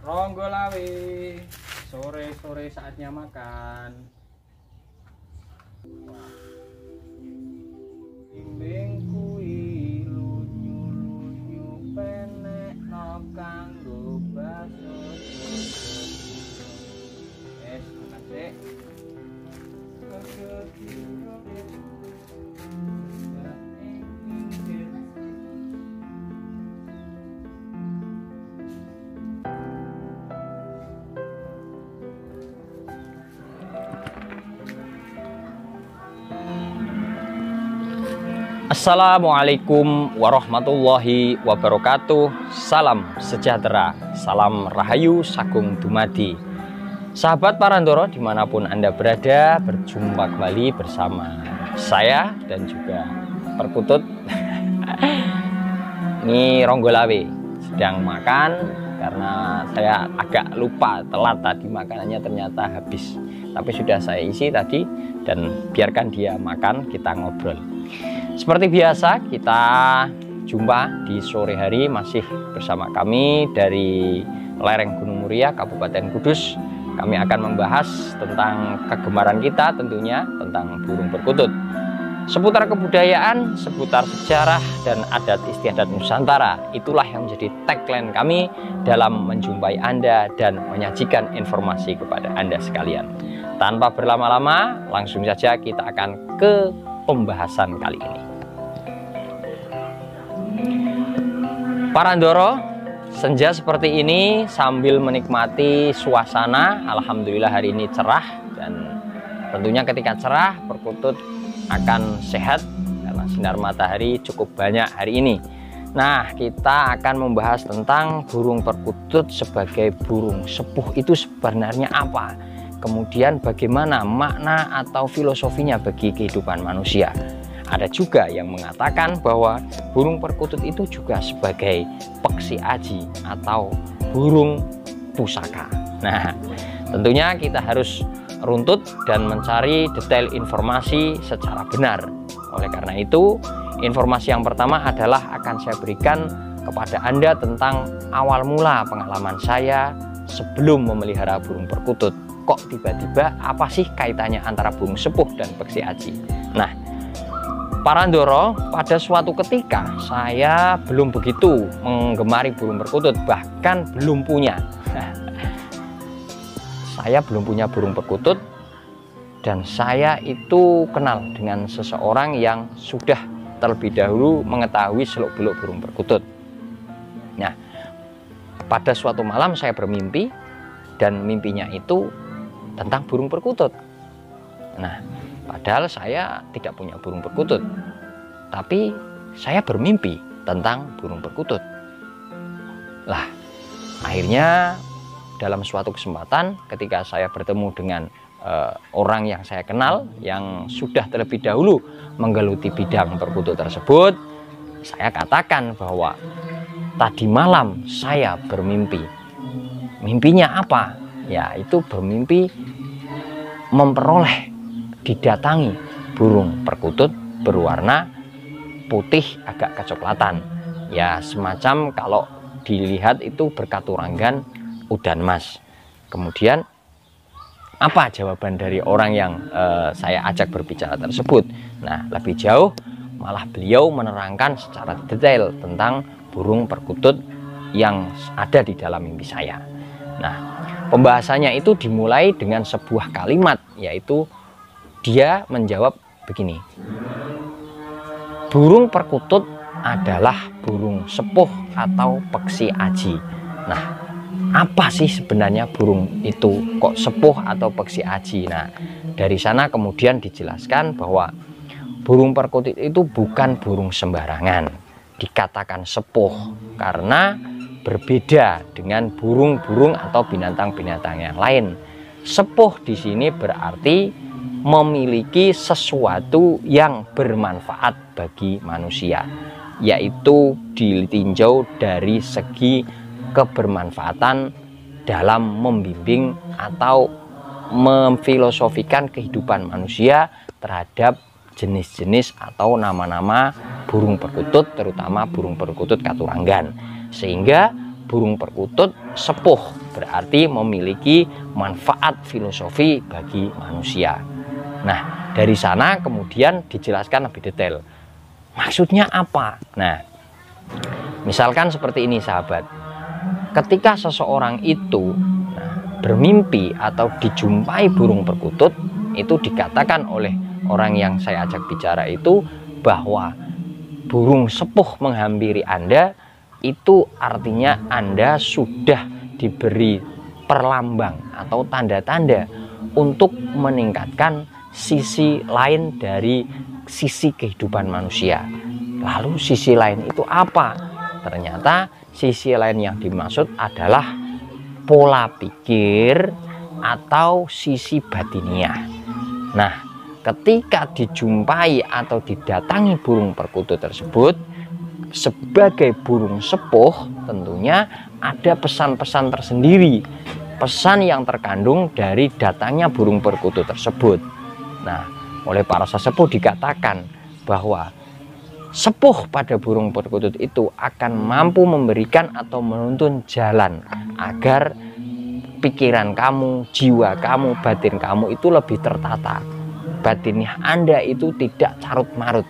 Ronggolawe, sore-sore saatnya makan. Bimbing kui lunyu-lunyu penek no kanggo baso. Makan sik. Assalamualaikum warahmatullahi wabarakatuh. Salam sejahtera, salam rahayu sagung dumadi. Sahabat Parandoro dimanapun Anda berada, berjumpa kembali bersama saya dan juga Perkutut. Ini Ronggolawe sedang makan karena saya agak lupa telat tadi makanannya ternyata habis. Tapi sudah saya isi tadi dan biarkan dia makan, kita ngobrol. Seperti biasa kita jumpa di sore hari masih bersama kami dari lereng Gunung Muria, Kabupaten Kudus. Kami akan membahas tentang kegemaran kita tentunya tentang burung perkutut. Seputar kebudayaan, seputar sejarah dan adat istiadat Nusantara. Itulah yang menjadi tagline kami dalam menjumpai Anda dan menyajikan informasi kepada Anda sekalian. Tanpa berlama-lama, langsung saja kita akan ke pembahasan kali ini. Parandoro, senja seperti ini sambil menikmati suasana. Alhamdulillah hari ini cerah, dan tentunya ketika cerah perkutut akan sehat karena sinar matahari cukup banyak hari ini. Nah, kita akan membahas tentang burung perkutut sebagai burung sepuh itu sebenarnya apa, kemudian bagaimana makna atau filosofinya bagi kehidupan manusia. Ada juga yang mengatakan bahwa burung perkutut itu juga sebagai peksi aji atau burung pusaka. Nah, tentunya kita harus runtut dan mencari detail informasi secara benar. Oleh karena itu, informasi yang pertama adalah akan saya berikan kepada Anda tentang awal mula pengalaman saya sebelum memelihara burung perkutut. Kok tiba-tiba apa sih kaitannya antara burung sepuh dan peksi aji? Nah, Parandoro, pada suatu ketika saya belum begitu menggemari burung perkutut, bahkan belum punya. Saya belum punya burung perkutut, dan saya itu kenal dengan seseorang yang sudah terlebih dahulu mengetahui seluk-beluk burung perkutut. Nah, pada suatu malam saya bermimpi, dan mimpinya itu tentang burung perkutut. Nah, padahal saya tidak punya burung perkutut, tapi saya bermimpi tentang burung perkutut. Lah, akhirnya dalam suatu kesempatan ketika saya bertemu dengan orang yang saya kenal, yang sudah terlebih dahulu menggeluti bidang perkutut tersebut, saya katakan bahwa tadi malam saya bermimpi. Mimpinya apa? Ya, itu bermimpi didatangi burung perkutut berwarna putih agak kecoklatan. Ya, semacam kalau dilihat itu berkaturanggan udan mas. Kemudian apa jawaban dari orang yang saya ajak berbicara tersebut? Nah, lebih jauh malah beliau menerangkan secara detail tentang burung perkutut yang ada di dalam mimpi saya. Nah, pembahasannya itu dimulai dengan sebuah kalimat, yaitu dia menjawab begini: burung perkutut adalah burung sepuh atau peksi aji. Nah, apa sih sebenarnya burung itu kok sepuh atau peksi aji? Nah, dari sana kemudian dijelaskan bahwa burung perkutut itu bukan burung sembarangan dikatakan sepuh, karena berbeda dengan burung-burung atau binatang-binatang yang lain. Sepuh di sini berarti memiliki sesuatu yang bermanfaat bagi manusia, yaitu ditinjau dari segi kebermanfaatan dalam membimbing atau memfilosofikan kehidupan manusia terhadap jenis-jenis atau nama-nama burung perkutut, terutama burung perkutut katuranggan. Sehingga burung perkutut sepuh berarti memiliki manfaat filosofi bagi manusia. Nah, dari sana kemudian dijelaskan lebih detail. Maksudnya apa? Nah, misalkan seperti ini sahabat. Ketika seseorang itu bermimpi atau dijumpai burung perkutut, itu dikatakan oleh orang yang saya ajak bicara itu bahwa burung sepuh menghampiri Anda, itu artinya Anda sudah diberi perlambang atau tanda-tanda untuk meningkatkan sisi lain dari sisi kehidupan manusia. Lalu sisi lain itu apa? Ternyata sisi lain yang dimaksud adalah pola pikir atau sisi batiniah. Nah, ketika dijumpai atau didatangi burung perkutut tersebut, sebagai burung sepuh tentunya ada pesan-pesan tersendiri, pesan yang terkandung dari datangnya burung perkutut tersebut. Nah, oleh para sesepuh dikatakan bahwa sepuh pada burung perkutut itu akan mampu memberikan atau menuntun jalan agar pikiran kamu, jiwa kamu, batin kamu itu lebih tertata. Batinnya Anda itu tidak carut-marut.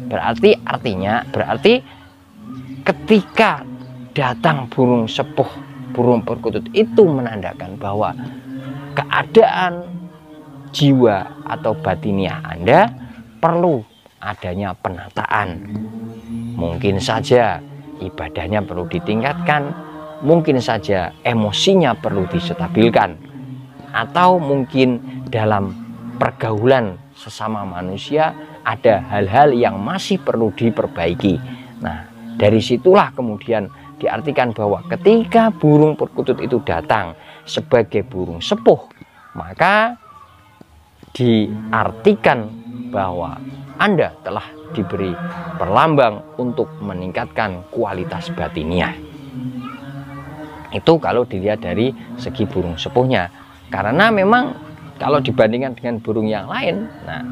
Berarti ketika datang burung sepuh, burung perkutut itu menandakan bahwa keadaan jiwa atau batinnya Anda perlu adanya penataan. Mungkin saja ibadahnya perlu ditingkatkan, mungkin saja emosinya perlu distabilkan, atau mungkin dalam pergaulan sesama manusia ada hal-hal yang masih perlu diperbaiki. Nah, dari situlah kemudian diartikan bahwa ketika burung perkutut itu datang sebagai burung sepuh, maka diartikan bahwa Anda telah diberi perlambang untuk meningkatkan kualitas batiniah. Itu kalau dilihat dari segi burung sepuhnya. Karena memang kalau dibandingkan dengan burung yang lain, nah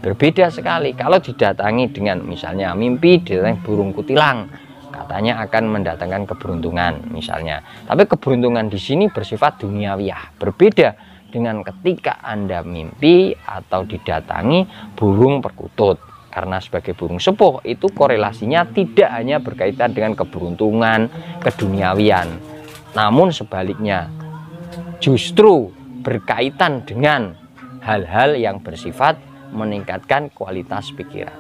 berbeda sekali. Kalau didatangi dengan misalnya mimpi didatangi burung kutilang, katanya akan mendatangkan keberuntungan misalnya. Tapi keberuntungan di sini bersifat duniawiah, berbeda dengan ketika Anda mimpi atau didatangi burung perkutut. Karena sebagai burung sepuh itu korelasinya tidak hanya berkaitan dengan keberuntungan, keduniawian, namun sebaliknya justru berkaitan dengan hal-hal yang bersifat meningkatkan kualitas pikiran.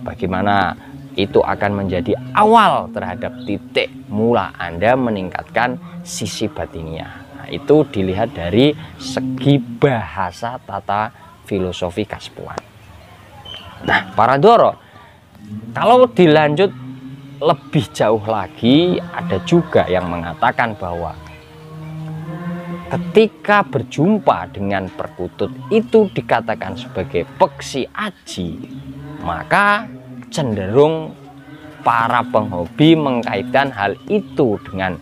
Bagaimana itu akan menjadi awal terhadap titik mula Anda meningkatkan sisi batiniah. Nah, itu dilihat dari segi bahasa tata filosofi kaspuan. Nah, para Doro, kalau dilanjut lebih jauh lagi, ada juga yang mengatakan bahwa ketika berjumpa dengan perkutut itu dikatakan sebagai peksi aji, maka cenderung para penghobi mengkaitkan hal itu dengan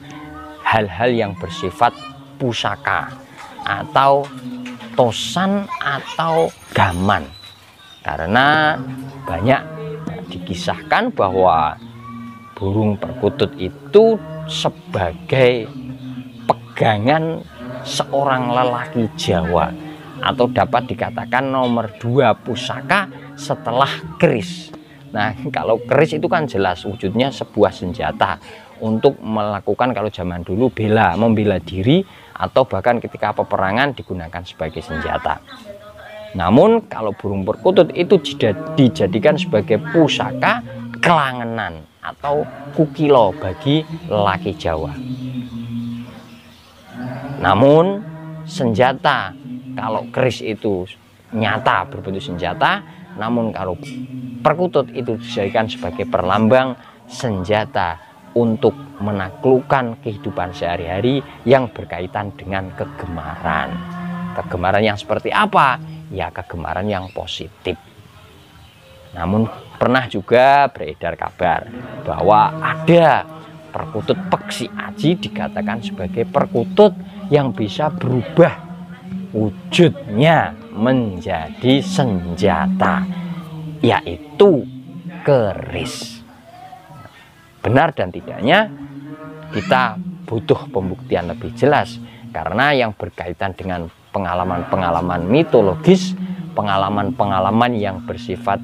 hal-hal yang bersifat pusaka atau tosan atau gaman. Karena banyak dikisahkan bahwa burung perkutut itu sebagai pegangan seorang lelaki Jawa, atau dapat dikatakan nomor 2 pusaka setelah keris. Nah, kalau keris itu kan jelas wujudnya sebuah senjata untuk melakukan, kalau zaman dulu membela diri, atau bahkan ketika peperangan digunakan sebagai senjata. Namun kalau burung perkutut itu dijadikan sebagai pusaka kelangenan atau kukilo bagi lelaki Jawa. Namun senjata, kalau keris itu nyata berbentuk senjata, namun kalau perkutut itu dijadikan sebagai perlambang senjata untuk menaklukkan kehidupan sehari-hari yang berkaitan dengan kegemaran. Kegemaran yang seperti apa? Ya, kegemaran yang positif. Namun pernah juga beredar kabar bahwa ada perkutut peksi aji dikatakan sebagai perkutut yang bisa berubah wujudnya menjadi senjata, yaitu keris. Benar dan tidaknya kita butuh pembuktian lebih jelas, karena yang berkaitan dengan pengalaman-pengalaman mitologis, pengalaman-pengalaman yang bersifat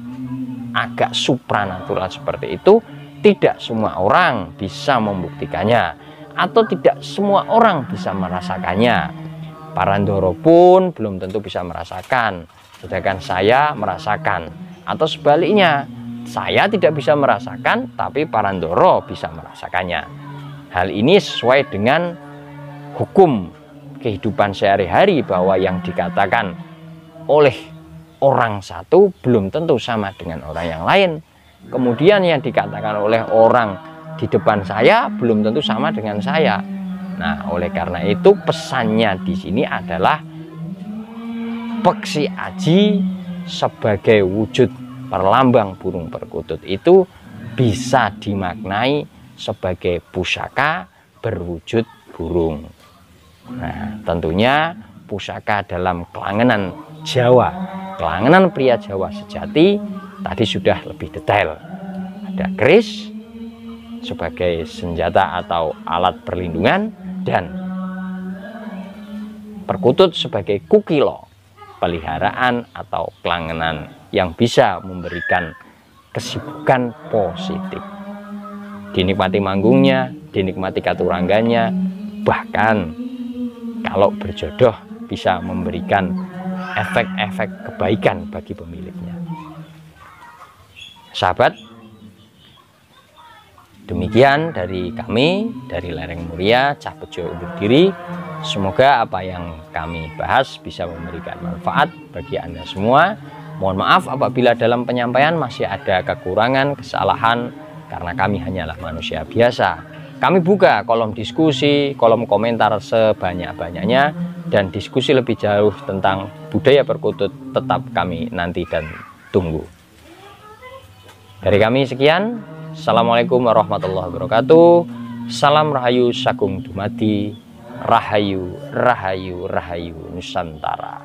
agak supranatural seperti itu, tidak semua orang bisa membuktikannya, atau tidak semua orang bisa merasakannya. Para ndoro pun belum tentu bisa merasakan, sedangkan saya merasakan. Atau sebaliknya, saya tidak bisa merasakan, tapi para ndoro bisa merasakannya. Hal ini sesuai dengan hukum kehidupan sehari-hari, bahwa yang dikatakan oleh orang satu belum tentu sama dengan orang yang lain. Kemudian yang dikatakan oleh orang di depan saya belum tentu sama dengan saya. Nah, oleh karena itu pesannya di sini adalah peksi aji sebagai wujud perlambang burung perkutut itu bisa dimaknai sebagai pusaka berwujud burung. Nah, tentunya pusaka dalam kelangenan Jawa, kelangenan pria Jawa sejati tadi sudah lebih detail. Ada keris sebagai senjata atau alat perlindungan, dan perkutut sebagai kukilo, peliharaan atau kelangenan yang bisa memberikan kesibukan positif. Dinikmati manggungnya, dinikmati katurangganya, bahkan kalau berjodoh bisa memberikan efek-efek kebaikan bagi pemiliknya. Sahabat, demikian dari kami, dari Lereng Muria, Cah Bejo undur diri. Semoga apa yang kami bahas bisa memberikan manfaat bagi Anda semua. Mohon maaf apabila dalam penyampaian masih ada kekurangan, kesalahan, karena kami hanyalah manusia biasa. Kami buka kolom diskusi, kolom komentar sebanyak-banyaknya, dan diskusi lebih jauh tentang budaya perkutut tetap kami nanti dan tunggu. Dari kami sekian. Assalamualaikum warahmatullahi wabarakatuh. Salam Rahayu Sagung Dumadi. Rahayu, Rahayu, Rahayu Nusantara.